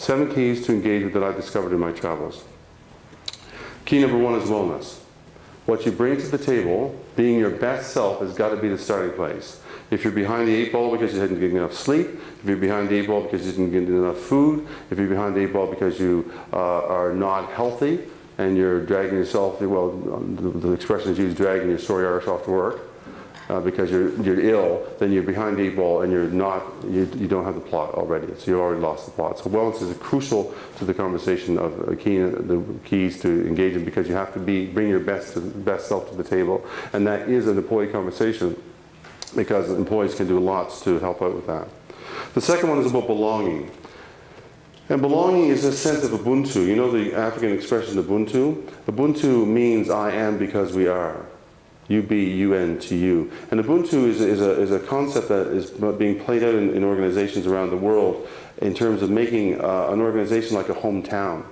7 keys to engagement that I discovered in my travels. Key number 1 is wellness. What you bring to the table, being your best self, has got to be the starting place. If you're behind the 8 ball because you didn't get enough sleep, if you're behind the 8 ball because you didn't get enough food, if you're behind the 8 ball because you are not healthy and you're dragging yourself, well, the expression is used, dragging your sorry arse off to work because you're ill, then you're behind the 8 ball and you don't have the plot already. So you already lost the plot. So wellness is crucial to the conversation of the keys to engagement, because you have to bring your best self to the table, and that is an employee conversation, because employees can do lots to help out with that. The second one is about belonging. And belonging is a sense of Ubuntu. You know the African expression Ubuntu? Ubuntu means I am because we are. U-B-U-N-T-U. And Ubuntu is a concept that is being played out in organizations around the world in terms of making an organization like a hometown,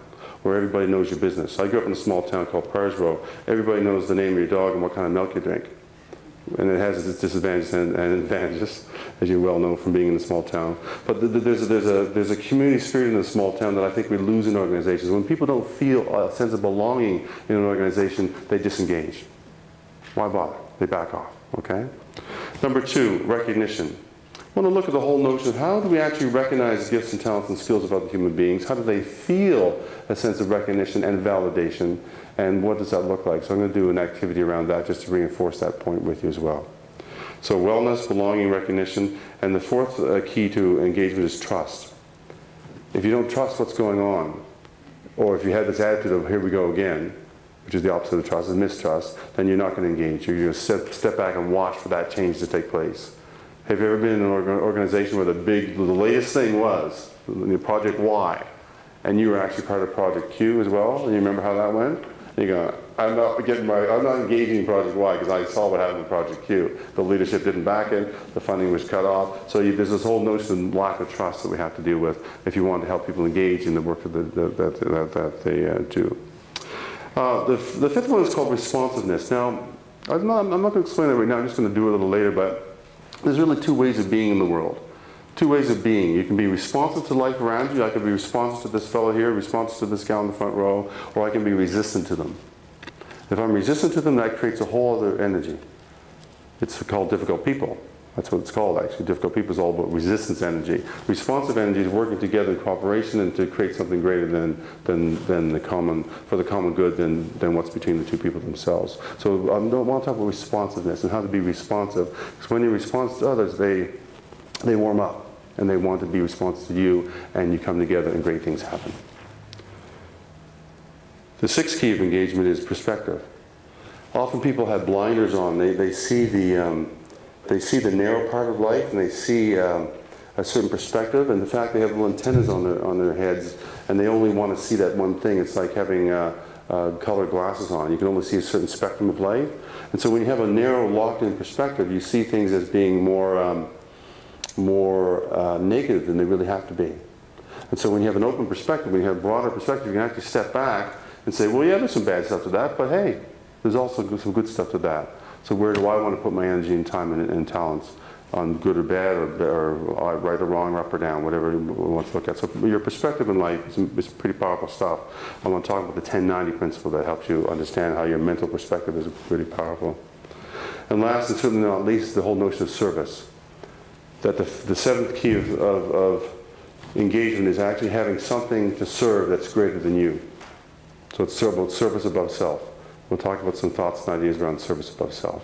where everybody knows your business. I grew up in a small town called Parsrow. Everybody knows the name of your dog and what kind of milk you drink. And it has its disadvantages and advantages, as you well know from being in a small town. But there's a community spirit in a small town that I think we lose in organizations. When people don't feel a sense of belonging in an organization, they disengage. Why bother? They back off, okay? Number 2, recognition. I want to look at the whole notion of how do we actually recognize gifts and talents and skills of other human beings? How do they feel a sense of recognition and validation? And what does that look like? So I'm going to do an activity around that just to reinforce that point with you as well. So wellness, belonging, recognition. And the 4th key to engagement is trust. If you don't trust what's going on, or if you have this attitude of here we go again, which is the opposite of trust, is mistrust, then you're not going to engage. You're going to step back and watch for that change to take place. Have you ever been in an organization where the latest thing was Project Y, and you were actually part of Project Q as well, and you remember how that went? And you go, I'm not engaging in Project Y because I saw what happened in Project Q. The leadership didn't back it, the funding was cut off. So there's this whole notion of lack of trust that we have to deal with if you want to help people engage in the work that they do. The 5th one is called responsiveness. Now, I'm not going to explain that right now, I'm just going to do it a little later, but there's really 2 ways of being in the world. 2 ways of being. You can be responsive to life around you. I can be responsive to this fellow here, responsive to this gal in the front row, or I can be resistant to them. If I'm resistant to them, that creates a whole other energy. It's called difficult people. That's what it's called, actually. Difficult people is all about resistance energy. Responsive energy is working together in cooperation and to create something greater than the common, for the common good than what's between the 2 people themselves. So I want to talk about responsiveness and how to be responsive. Because when you respond to others, they warm up and they want to be responsive to you, and you come together and great things happen. The 6th key of engagement is perspective. Often people have blinders on. They see the narrow part of life, and they see a certain perspective, and the fact they have little antennas on their heads, and they only want to see that one thing. It's like having colored glasses on. You can only see a certain spectrum of life. And so when you have a narrow, locked-in perspective, you see things as being more negative than they really have to be. And so when you have an open perspective, when you have a broader perspective, you can actually step back and say, well, yeah, there's some bad stuff to that, but hey, there's also some good stuff to that. So where do I want to put my energy and time and talents? On good or bad, or right or wrong, or up or down, whatever you want to look at. So your perspective in life is pretty powerful stuff. I want to talk about the 10-90 principle that helps you understand how your mental perspective is pretty powerful. And last, and certainly not least, the whole notion of service. That the 7th key of engagement is actually having something to serve that's greater than you. So it's about service above self. We'll talk about some thoughts and ideas around service above self.